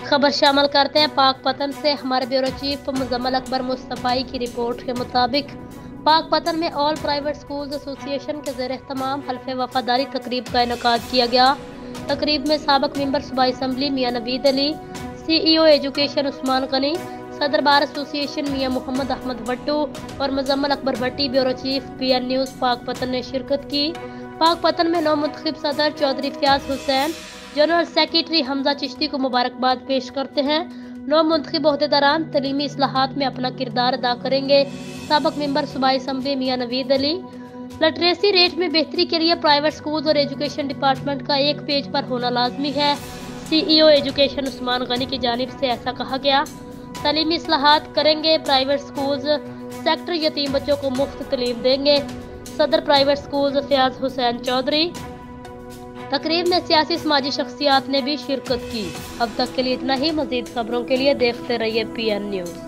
खबर शामिल करते हैं पाकपतन से। हमारे ब्यूरो चीफ मुजम्मिल अकबर मुस्तफ़ाई की रिपोर्ट के मुताबिक पाकपतन में ऑल प्राइवेट स्कूल्स एसोसिएशन के ज़ेर एहतमाम हल्फ़े वफादारी तकरीब का इनेकाद किया गया। तकरीब में साबिक मेंबर सूबाई असम्बली मियां नवीद अली, CEO एजुकेशन उस्मान गनी, सदर बार एसोसिएशन मियां मोहम्मद अहमद भट्टू और Muzammil Akbar Bhatti bureau chief PN news Pakpattan ने शिरकत की। पाकपतन में नौ मुंतखब सदर चौधरी फयाज हुसैन, जनरल सेक्रेटरी हमजा चिश्ती को मुबारकबाद पेश करते हैं। नौ मुंतखब ओहदेदारान तलीमी इस्लाहात में अपना किरदार अदा करेंगे। साबिक मेंबर सूबाई असम्बली मियां नवीद अली, लिटरेसी रेट में बेहतरी के लिए प्राइवेट स्कूल्स और एजुकेशन डिपार्टमेंट का एक पेज पर होना लाजमी है। CEO एजुकेशन उस्मान गनी की जानिब से ऐसा कहा गया। तलीमी इस्लाहात करेंगे, प्राइवेट स्कूल्स सेक्टर यतीम बच्चों को मुफ्त तलीम देंगे। सदर प्राइवेट स्कूल्स फयाज हुसैन चौधरी। तकरीब में सियासी समाजी शख्सियात ने भी शिरकत की। अब तक के लिए इतना ही। मजीद खबरों के लिए देखते रहिए PN न्यूज़।